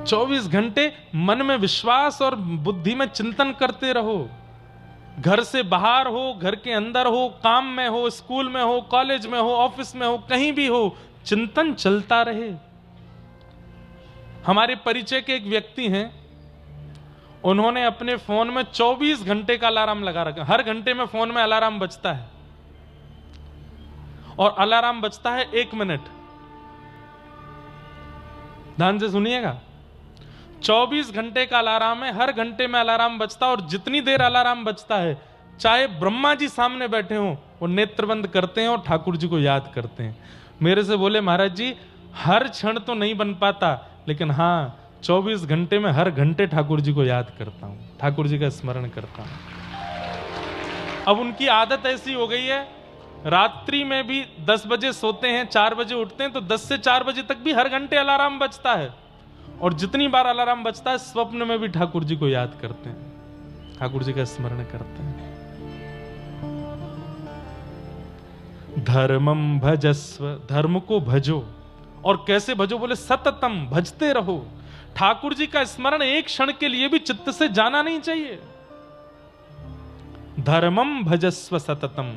24 घंटे मन में विश्वास और बुद्धि में चिंतन करते रहो। घर से बाहर हो, घर के अंदर हो, काम में हो, स्कूल में हो, कॉलेज में हो, ऑफिस में हो, कहीं भी हो, चिंतन चलता रहे। हमारे परिचय के एक व्यक्ति हैं, उन्होंने अपने फोन में 24 घंटे का अलार्म लगा रखा। हर घंटे में फोन में अलार्म बजता है और अलार्म बजता है 1 मिनट। ध्यान से सुनिएगा, 24 घंटे का अलार्म है, हर घंटे में अलार्म बजता है। और जितनी देर अलार्म बजता है, चाहे ब्रह्मा जी सामने बैठे हों, वो नेत्र बंद करते हैं और ठाकुर जी को याद करते हैं। मेरे से बोले, महाराज जी हर क्षण तो नहीं बन पाता, लेकिन हाँ 24 घंटे में हर घंटे ठाकुर जी को याद करता हूं, ठाकुर जी का स्मरण करता हूं। अब उनकी आदत ऐसी हो गई है, रात्रि में भी 10 बजे सोते हैं, 4 बजे उठते हैं, तो 10 से 4 बजे तक भी हर घंटे अलार्म बजता है। और जितनी बार अलार्म बजता है, स्वप्न में भी ठाकुर जी को याद करते हैं, ठाकुर जी का स्मरण करते हैं। धर्मम भजस्व, धर्म को भजो। और कैसे भजो? बोले सततम, भजते रहो। ठाकुर जी का स्मरण एक क्षण के लिए भी चित्त से जाना नहीं चाहिए। धर्मम भजस्व सततम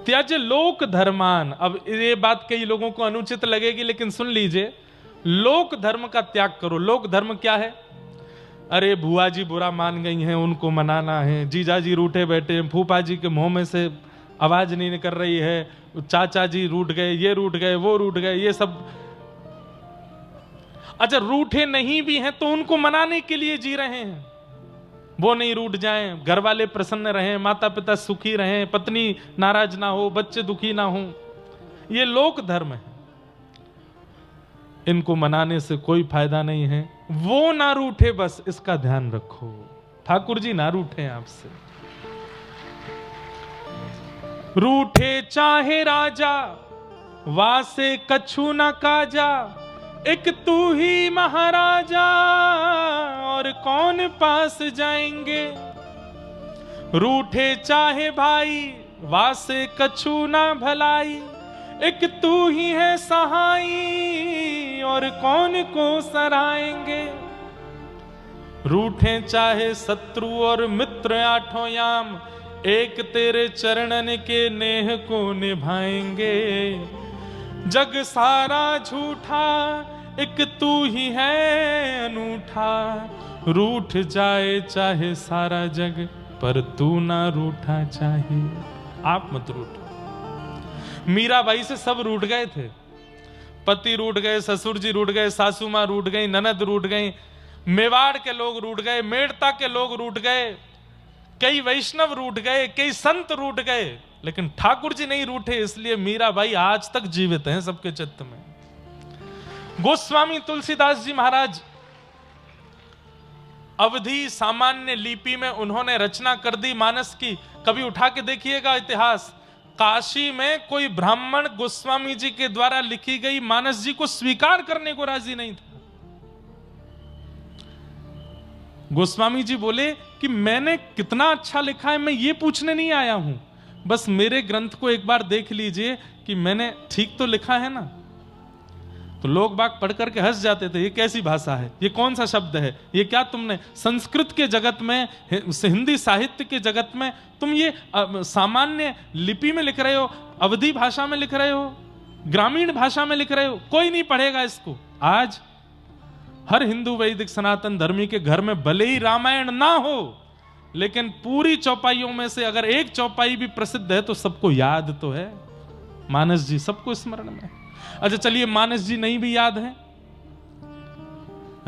त्यज लोक धर्मान। अब ये बात कई लोगों को अनुचित लगेगी, लेकिन सुन लीजिए, लोक धर्म का त्याग करो। लोक धर्म क्या है? अरे बुआ जी बुरा मान गई हैं, उनको मनाना है, जीजा जी रूठे बैठे हैं, फूफा जी के मुंह में से आवाज नहीं निकल रही है, चाचा जी रूठ गए, ये रूठ गए, वो रूठ गए, ये सब। अच्छा, रूठे नहीं भी हैं तो उनको मनाने के लिए जी रहे हैं, वो नहीं रूठ जाएं, घर वाले प्रसन्न रहें, माता पिता सुखी रहें, पत्नी नाराज ना हो, बच्चे दुखी ना हो। ये लोक धर्म है, इनको मनाने से कोई फायदा नहीं है। वो ना रूठे, बस इसका ध्यान रखो। ठाकुर जी ना रूठे आपसे। रूठे चाहे राजा, वासे कछु न काजा, एक तू ही महाराजा और कौन पास जाएंगे। रूठे चाहे भाई, वासे कछु न भलाई, एक तू ही है सहाई और कौन को सराएंगे। रूठे चाहे शत्रु और मित्र आठों याम, एक तेरे चरणन के नेह को निभाएंगे। जग सारा झूठा, एक तू ही है अनूठा, रूठ जाए चाहे सारा जग, पर तू ना रूठा चाहे। आप मत रूठो। मीराबाई से सब रूठ गए थे, पति रूठ गए, ससुर जी रूठ गए, सासू मां रूठ गई, ननद रूठ गई, मेवाड़ के लोग रूठ गए, मेड़ता के लोग रूठ गए, कई वैष्णव रूठ गए, कई संत रूठ गए, लेकिन ठाकुर जी नहीं रूठे। इसलिए मीराबाई आज तक जीवित हैं सबके चित्त में। गोस्वामी तुलसीदास जी महाराज अवधि सामान्य लिपि में उन्होंने रचना कर दी मानस की। कभी उठा के देखिएगा इतिहास, काशी में कोई ब्राह्मण गोस्वामी जी के द्वारा लिखी गई मानस जी को स्वीकार करने को राजी नहीं था। गोस्वामी जी बोले कि मैंने कितना अच्छा लिखा है, मैं ये पूछने नहीं आया हूं, बस मेरे ग्रंथ को एक बार देख लीजिए कि मैंने ठीक तो लिखा है ना। तो लोग बाग पढ़ करके हंस जाते थे, ये कैसी भाषा है, ये कौन सा शब्द है, ये क्या तुमने संस्कृत के जगत में, हिंदी साहित्य के जगत में तुम ये सामान्य लिपि में लिख रहे हो, अवधी भाषा में लिख रहे हो, ग्रामीण भाषा में लिख रहे हो, कोई नहीं पढ़ेगा इसको। आज हर हिंदू वैदिक सनातन धर्मी के घर में भले ही रामायण ना हो, लेकिन पूरी चौपाइयों में से अगर एक चौपाई भी प्रसिद्ध है तो सबको याद तो है, मानस जी सबको स्मरण में। अच्छा चलिए, मानस जी नहीं भी याद है।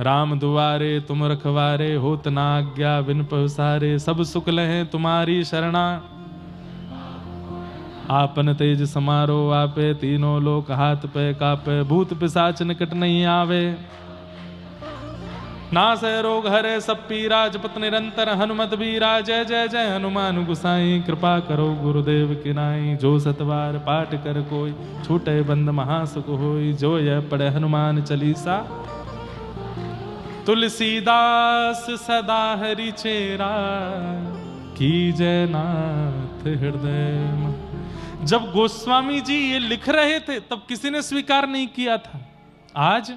राम दुआरे तुम रखवारे, होत ना आज्ञा बिन पसारे, सब सुख लहे तुम्हारी शरणा, आपन तेज समारो आपे, तीनों लोक हाथ पे कापे, भूत पिशाच निकट नहीं आवे, नास रोग हरे सब पीरा, जपत निरंतर हनुमत बीरा, जय जय जय हनुमान गुसाई, कृपा करो गुरुदेव की नाई, जो सतवार पाठ कर कोई, छूटे बंद महासुख होई, जो यह पढ़े हनुमान चालीसा। तुलसीदास सदा हरि चेरा, की जय नाथ हृदय। जब गोस्वामी जी ये लिख रहे थे तब किसी ने स्वीकार नहीं किया था। आज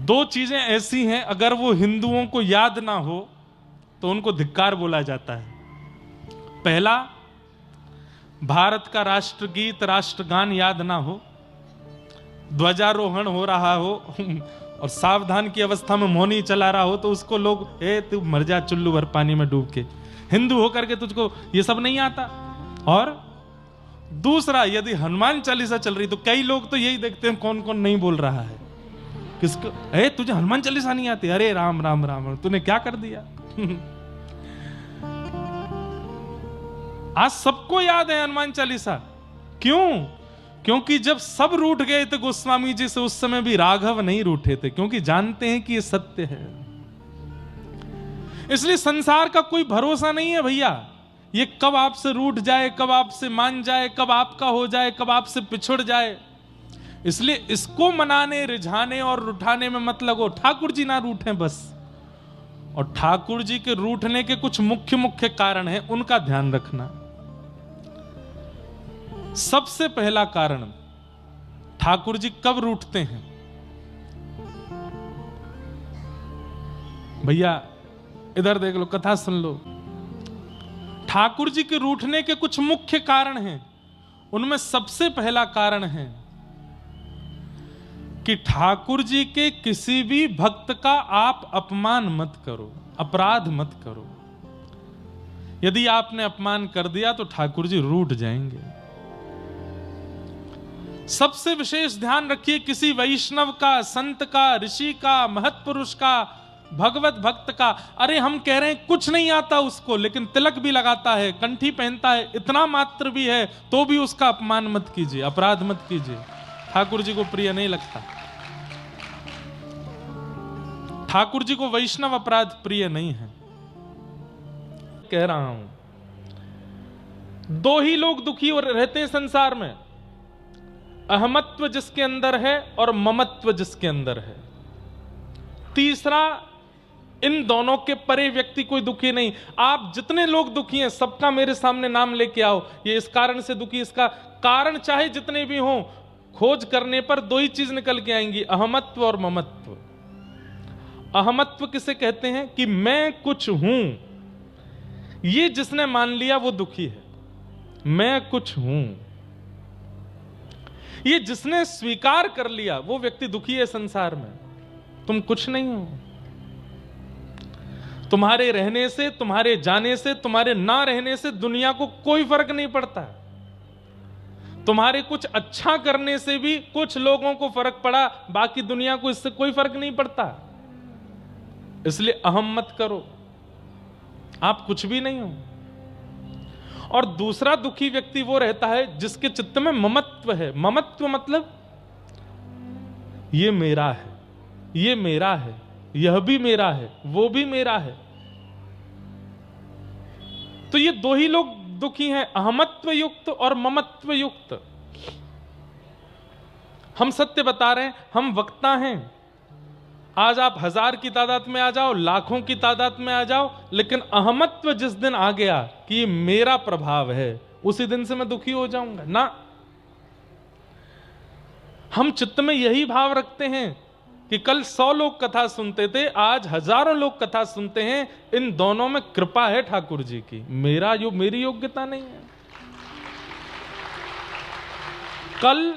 दो चीजें ऐसी हैं, अगर वो हिंदुओं को याद ना हो तो उनको धिक्कार बोला जाता है। पहला, भारत का राष्ट्रगीत राष्ट्रगान याद ना हो, ध्वजारोहण हो रहा हो और सावधान की अवस्था में मौनी चला रहा हो, तो उसको लोग तू मर जा चुल्लू भर पानी में डूब के, हिंदू होकर के तुझको ये सब नहीं आता। और दूसरा, यदि हनुमान चालीसा चल रही तो कई लोग तो यही देखते हैं कौन कौन नहीं बोल रहा है, किसको तुझे हनुमान चालीसा नहीं आती, अरे राम राम राम, तूने क्या कर दिया। आज सबको याद है हनुमान चालीसा, क्यों? क्योंकि जब सब रूठ गए थे गोस्वामी जी से, उस समय भी राघव नहीं रूठे थे, क्योंकि जानते हैं कि ये सत्य है। इसलिए संसार का कोई भरोसा नहीं है भैया, ये कब आपसे रूठ जाए, कब आपसे मान जाए, कब आपका हो जाए, कब आपसे पिछड़ जाए। इसलिए इसको मनाने, रिझाने और रुठाने में मत लगो। ठाकुर जी ना रूठें बस। और ठाकुर जी के रूठने के कुछ मुख्य मुख्य कारण हैं, उनका ध्यान रखना। सबसे पहला कारण, ठाकुर जी कब रूठते हैं? भैया इधर देख लो, कथा सुन लो। ठाकुर जी के रूठने के कुछ मुख्य कारण हैं, उनमें सबसे पहला कारण है कि ठाकुर जी के किसी भी भक्त का आप अपमान मत करो, अपराध मत करो। यदि आपने अपमान कर दिया तो ठाकुर जी रूठ जाएंगे। सबसे विशेष ध्यान रखिए, किसी वैष्णव का, संत का, ऋषि का, महत्पुरुष का, भगवत भक्त का, अरे हम कह रहे हैं कुछ नहीं आता उसको, लेकिन तिलक भी लगाता है, कंठी पहनता है, इतना मात्र भी है, तो भी उसका अपमान मत कीजिए, अपराध मत कीजिए। ठाकुर जी को प्रिय नहीं लगता। ठाकुर जी को वैष्णव अपराध प्रिय नहीं है। कह रहा हूं, दो ही लोग दुखी रहते हैं संसार में, अहमत्व जिसके अंदर है और ममत्व जिसके अंदर है। तीसरा, इन दोनों के परे व्यक्ति कोई दुखी नहीं। आप जितने लोग दुखी हैं, सबका मेरे सामने नाम लेके आओ, ये इस कारण से दुखी, इसका कारण चाहे जितने भी हों, खोज करने पर दो ही चीज निकल के आएंगी, अहमत्व और ममत्व। अहमत्व किसे कहते हैं? कि मैं कुछ हूं, ये जिसने मान लिया वो दुखी है। मैं कुछ हूं, ये जिसने स्वीकार कर लिया वो व्यक्ति दुखी है संसार में। तुम कुछ नहीं हो, तुम्हारे रहने से, तुम्हारे जाने से, तुम्हारे ना रहने से दुनिया को कोई फर्क नहीं पड़ता। तुम्हारे कुछ अच्छा करने से भी कुछ लोगों को फर्क पड़ा, बाकी दुनिया को इससे कोई फर्क नहीं पड़ता। इसलिए अहम मत करो, आप कुछ भी नहीं हो। और दूसरा दुखी व्यक्ति वो रहता है जिसके चित्त में ममत्व है। ममत्व मतलब ये मेरा है, ये मेरा है, यह भी मेरा है, वो भी मेरा है। तो ये दो ही लोग दुखी हैं, अहमत्व युक्त और ममत्व युक्त। हम सत्य बता रहे हैं, हम वक्ता हैं। आज आप 1000 की तादाद में आ जाओ, लाखों की तादाद में आ जाओ, लेकिन अहमत्व जिस दिन आ गया कि ये मेरा प्रभाव है, उसी दिन से मैं दुखी हो जाऊंगा ना। हम चित्त में यही भाव रखते हैं कि कल 100 लोग कथा सुनते थे, आज हजारों लोग कथा सुनते हैं। इन दोनों में कृपा है ठाकुर जी की, मेरी योग्यता नहीं है। कल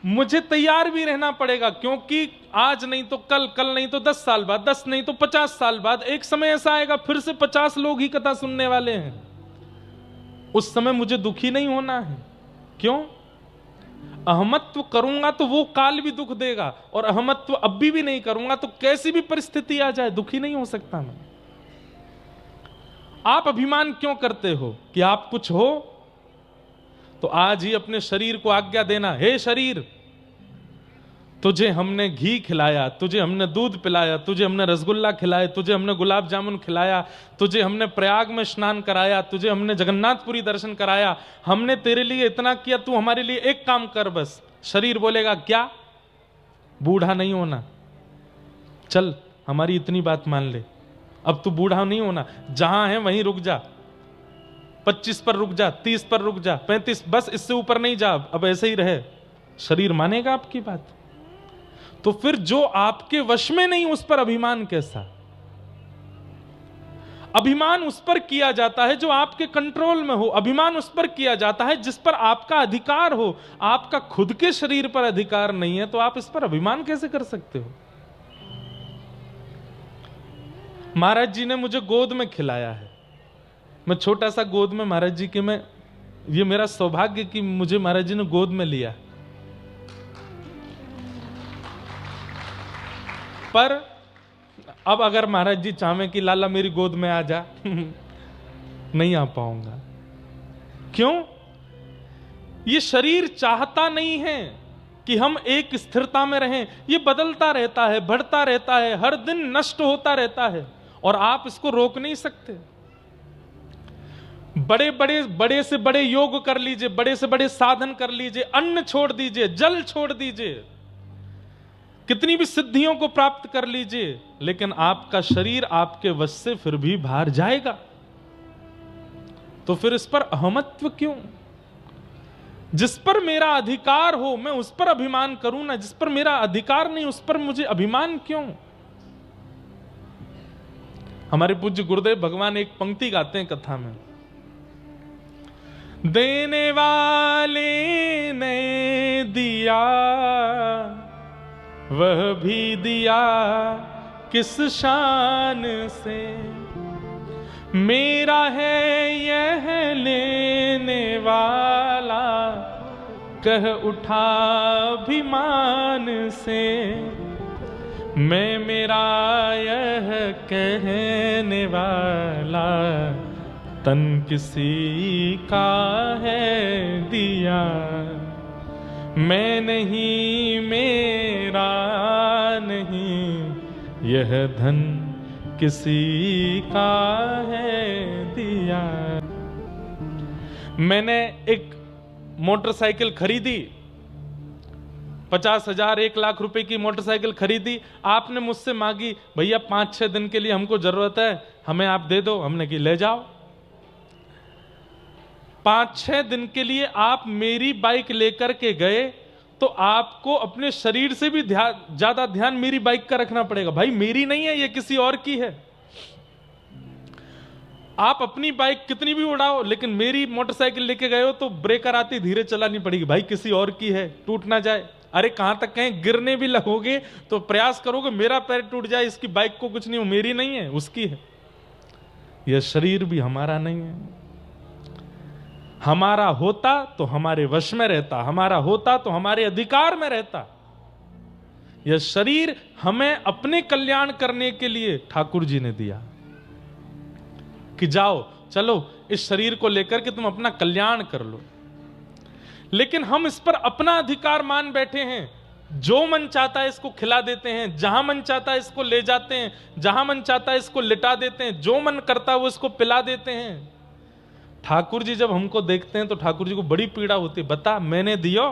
मुझे तैयार भी रहना पड़ेगा, क्योंकि आज नहीं तो कल, कल नहीं तो 10 साल बाद, 10 नहीं तो 50 साल बाद एक समय ऐसा आएगा फिर से 50 लोग ही कथा सुनने वाले हैं। उस समय मुझे दुखी नहीं होना है। क्यों? अहमत्व करूंगा तो वो काल भी दुख देगा, और अहमत्व अब भी नहीं करूंगा तो कैसी भी परिस्थिति आ जाए दुखी नहीं हो सकता मैं। आप अभिमान क्यों करते हो कि आप कुछ हो? तो आज ही अपने शरीर को आज्ञा देना, हे शरीर, तुझे हमने घी खिलाया, तुझे हमने दूध पिलाया, तुझे हमने रसगुल्ला खिलाया, तुझे हमने गुलाब जामुन खिलाया, तुझे हमने प्रयाग में स्नान कराया, तुझे हमने जगन्नाथपुरी दर्शन कराया, हमने तेरे लिए इतना किया, तू हमारे लिए एक काम कर बस। शरीर बोलेगा क्या? बूढ़ा नहीं होना, चल हमारी इतनी बात मान ले, अब तू बूढ़ा नहीं होना, जहां है वहीं रुक जा, 25 पर रुक जा, 30 पर रुक जा, 35, बस इससे ऊपर नहीं जा, अब ऐसे ही रहे। शरीर मानेगा आपकी बात? तो फिर जो आपके वश में नहीं उस पर अभिमान कैसा? अभिमान उस पर किया जाता है जो आपके कंट्रोल में हो। अभिमान उस पर किया जाता है जिस पर आपका अधिकार हो। आपका खुद के शरीर पर अधिकार नहीं है तो आप इस पर अभिमान कैसे कर सकते हो? महाराज जी ने मुझे गोद में खिलाया है, मैं छोटा सा गोद में महाराज जी के में, ये मेरा सौभाग्य कि मुझे महाराज जी ने गोद में लिया। पर अब अगर महाराज जी चाहें कि लाला मेरी गोद में आ जा नहीं आ पाऊंगा। क्यों? ये शरीर चाहता नहीं है कि हम एक स्थिरता में रहें। ये बदलता रहता है, बढ़ता रहता है, हर दिन नष्ट होता रहता है और आप इसको रोक नहीं सकते। बड़े से बड़े योग कर लीजिए, बड़े से बड़े साधन कर लीजिए, अन्न छोड़ दीजिए, जल छोड़ दीजिए, कितनी भी सिद्धियों को प्राप्त कर लीजिए, लेकिन आपका शरीर आपके वश से फिर भी बाहर जाएगा। तो फिर इस पर अहमत्व क्यों? जिस पर मेरा अधिकार हो मैं उस पर अभिमान करूं ना, जिस पर मेरा अधिकार नहीं उस पर मुझे अभिमान क्यों? हमारे पूज्य गुरुदेव भगवान एक पंक्ति गाते हैं कथा में, देने वाले ने दिया वह भी दिया किस शान से, मेरा है यह लेने वाला कह उठा अभिमान से, मैं मेरा यह कहने वाला तन किसी का है दिया, मैं नहीं मेरा नहीं यह धन किसी का है दिया। मैंने एक मोटरसाइकिल खरीदी, 50,000 1 लाख रुपए की मोटरसाइकिल खरीदी। आपने मुझसे मांगी भैया 5-6 दिन के लिए हमको जरूरत है, हमें आप दे दो। हमने कि ले जाओ। 5-6 दिन के लिए आप मेरी बाइक लेकर के गए तो आपको अपने शरीर से भी ज्यादा ध्यान मेरी बाइक का रखना पड़ेगा। भाई मेरी नहीं है, ये किसी और की है। आप अपनी बाइक कितनी भी उड़ाओ, लेकिन मेरी मोटरसाइकिल लेके गए हो तो ब्रेकर आती धीरे चलानी पड़ेगी। भाई किसी और की है, टूट ना जाए। अरे कहां तक कहीं गिरने भी लगोगे तो प्रयास करोगे मेरा पैर टूट जाए, इसकी बाइक को कुछ नहीं हो, मेरी नहीं है, उसकी है। यह शरीर भी हमारा नहीं है। हमारा होता तो हमारे वश में रहता, हमारा होता तो हमारे अधिकार में रहता। यह शरीर हमें अपने कल्याण करने के लिए ठाकुर जी ने दिया कि जाओ चलो इस शरीर को लेकर के तुम अपना कल्याण कर लो। लेकिन हम इस पर अपना अधिकार मान बैठे हैं। जो मन चाहता है इसको खिला देते हैं, जहां मन चाहता है इसको ले जाते हैं, जहां मन चाहता है इसको लिटा देते हैं, जो मन करता है वो इसको पिला देते हैं। ठाकुर जी जब हमको देखते हैं तो ठाकुर जी को बड़ी पीड़ा होती है। बता, मैंने दियो,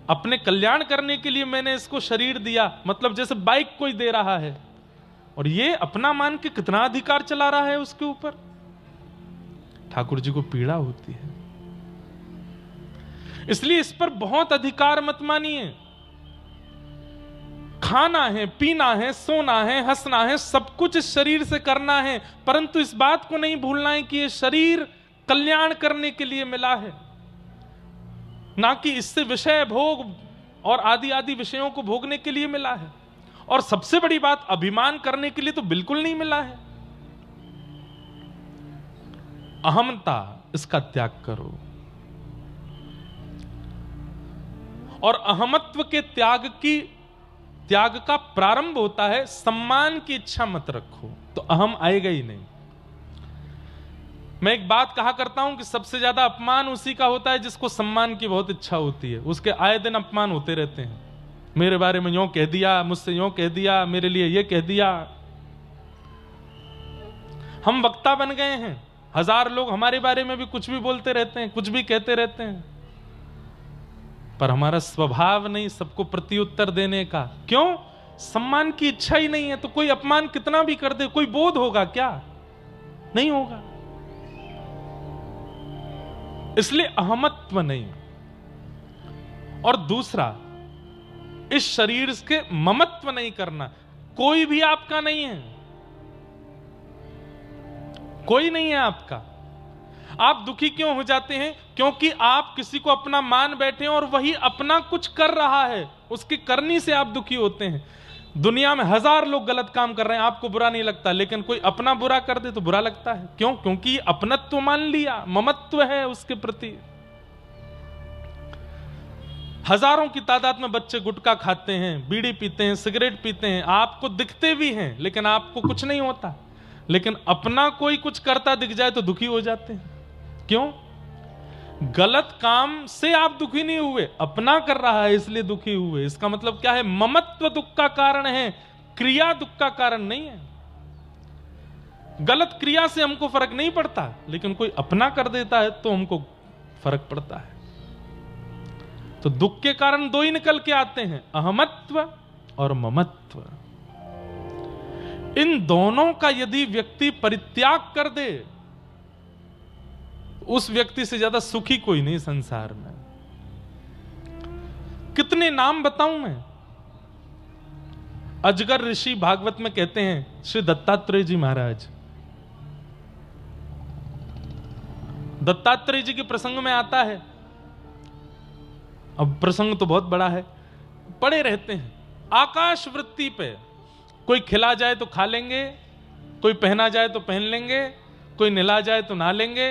अपने कल्याण करने के लिए मैंने इसको शरीर दिया, मतलब जैसे बाइक कोई दे रहा है, और ये अपना मान के कितना अधिकार चला रहा है उसके ऊपर। ठाकुर जी को पीड़ा होती है। इसलिए इस पर बहुत अधिकार मत मानिए। खाना है, पीना है, सोना है, हंसना है, सब कुछ इस शरीर से करना है, परंतु इस बात को नहीं भूलना है कि ये शरीर कल्याण करने के लिए मिला है, ना कि इससे विषय भोग और आदि आदि विषयों को भोगने के लिए मिला है। और सबसे बड़ी बात, अभिमान करने के लिए तो बिल्कुल नहीं मिला है। अहमता, इसका त्याग करो। और अहमत्व के त्याग का प्रारंभ होता है सम्मान की इच्छा मत रखो, तो अहम आएगा ही नहीं। मैं एक बात कहा करता हूं कि सबसे ज्यादा अपमान उसी का होता है जिसको सम्मान की बहुत इच्छा होती है। उसके आए दिन अपमान होते रहते हैं। मेरे बारे में यूं कह दिया, मुझसे यूं कह दिया, मेरे लिए ये कह दिया। हम वक्ता बन गए हैं, 1000 लोग हमारे बारे में भी कुछ भी बोलते रहते हैं, कुछ भी कहते रहते हैं, पर हमारा स्वभाव नहीं सबको प्रत्युत्तर देने का। क्यों? सम्मान की इच्छा ही नहीं है। तो कोई अपमान कितना भी कर दे, कोई बोध होगा क्या? नहीं होगा। इसलिए अहमत्व नहीं। और दूसरा, इस शरीर के ममत्व नहीं करना। कोई भी आपका नहीं है, कोई नहीं है आपका। आप दुखी क्यों हो जाते हैं? क्योंकि आप किसी को अपना मान बैठे हैं और वही अपना कुछ कर रहा है, उसकी करनी से आप दुखी होते हैं। दुनिया में 1000 लोग गलत काम कर रहे हैं, आपको बुरा नहीं लगता, लेकिन कोई अपना बुरा कर दे तो बुरा लगता है। क्यों? क्योंकि अपनत्व मान लिया, ममत्व है उसके प्रति। हजारों की तादाद में बच्चे गुटखा खाते हैं, बीड़ी पीते हैं, सिगरेट पीते हैं, आपको दिखते भी हैं लेकिन आपको कुछ नहीं होता। लेकिन अपना कोई कुछ करता दिख जाए तो दुखी हो जाते हैं। क्यों? गलत काम से आप दुखी नहीं हुए, अपना कर रहा है इसलिए दुखी हुए। इसका मतलब क्या है? ममत्व दुख का कारण है, क्रिया दुख का कारण नहीं है। गलत क्रिया से हमको फर्क नहीं पड़ता, लेकिन कोई अपना कर देता है तो हमको फर्क पड़ता है। तो दुख के कारण 2 ही निकल के आते हैं, अहमत्व और ममत्व। इन दोनों का यदि व्यक्ति परित्याग कर दे, उस व्यक्ति से ज्यादा सुखी कोई नहीं संसार में। कितने नाम बताऊं मैं? अजगर ऋषि भागवत में कहते हैं, श्री दत्तात्रेय जी महाराज, दत्तात्रेय जी के प्रसंग में आता है। अब प्रसंग तो बहुत बड़ा है, पड़े रहते हैं आकाश वृत्ति पे। कोई खिला जाए तो खा लेंगे, कोई पहना जाए तो पहन लेंगे, कोई नहला जाए तो नहा लेंगे।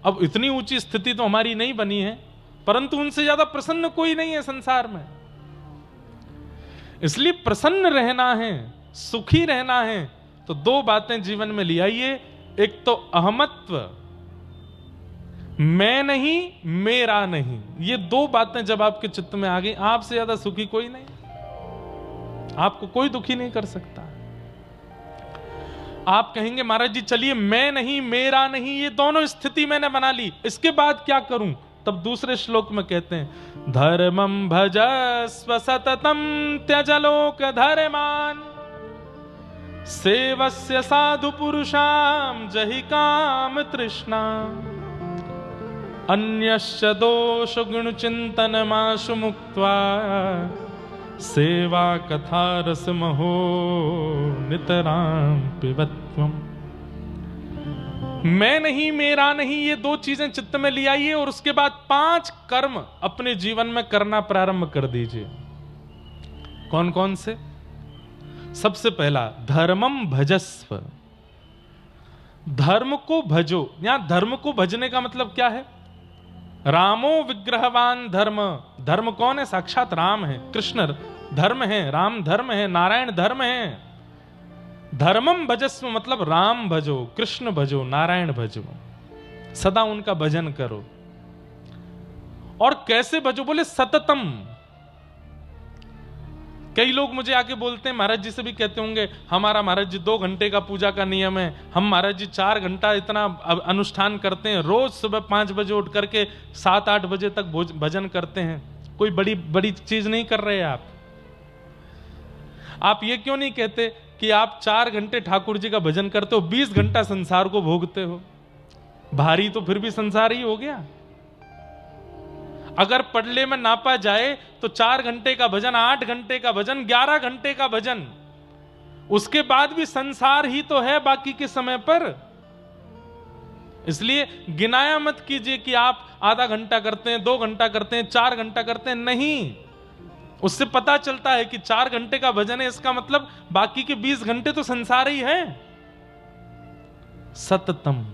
अब इतनी ऊंची स्थिति तो हमारी नहीं बनी है, परंतु उनसे ज्यादा प्रसन्न कोई नहीं है संसार में। इसलिए प्रसन्न रहना है, सुखी रहना है, तो 2 बातें जीवन में ले आइए। एक तो अहमत्व, मैं नहीं, मेरा नहीं। ये 2 बातें जब आपके चित्त में आ गई, आपसे ज्यादा सुखी कोई नहीं, आपको कोई दुखी नहीं कर सकता। आप कहेंगे महाराज जी चलिए, मैं नहीं, मेरा नहीं, ये दोनों स्थिति मैंने बना ली, इसके बाद क्या करूं? तब दूसरे श्लोक में कहते हैं, धर्मं भजस्व सततं त्यज लोक धर्मान सेवस्य साधु पुरुषां जहि काम तृष्णा अन्यश्च दोष गुण चिंतनमाशु मुक्त्वा सेवा कथा रसमहो नितराम पिबत्वम। मैं नहीं, मेरा नहीं, ये 2 चीजें चित्त में ले आइए और उसके बाद 5 कर्म अपने जीवन में करना प्रारंभ कर दीजिए। कौन कौन से? सबसे पहला, धर्मम भजस्व, धर्म को भजो। यहां धर्म को भजने का मतलब क्या है? रामो विग्रहवान धर्म। धर्म कौन है? साक्षात राम है, कृष्ण धर्म है, राम धर्म है, नारायण धर्म है। धर्मम भजस्व मतलब राम भजो, कृष्ण भजो, नारायण भजो, सदा उनका भजन करो। और कैसे भजो? बोले सततम। कई लोग मुझे आके बोलते हैं, महाराज जी से भी कहते होंगे, हमारा महाराज जी 2 घंटे का पूजा का नियम है, हम महाराज जी 4 घंटा इतना अनुष्ठान करते हैं, रोज सुबह 5 बजे उठ करके 7-8 बजे तक भजन करते हैं। कोई बड़ी बड़ी चीज नहीं कर रहे आप। आप ये क्यों नहीं कहते कि आप 4 घंटे ठाकुर जी का भजन करते हो, 20 घंटा संसार को भोगते हो? भारी तो फिर भी संसार ही हो गया। अगर पडले में नापा जाए तो 4 घंटे का भजन, 8 घंटे का भजन, 11 घंटे का भजन, उसके बाद भी संसार ही तो है बाकी के समय पर। इसलिए गिनाया मत कीजिए कि आप आधा घंटा करते हैं, 2 घंटा करते हैं, 4 घंटा करते हैं। नहीं, उससे पता चलता है कि 4 घंटे का भजन है, इसका मतलब बाकी के 20 घंटे तो संसार ही है। सततम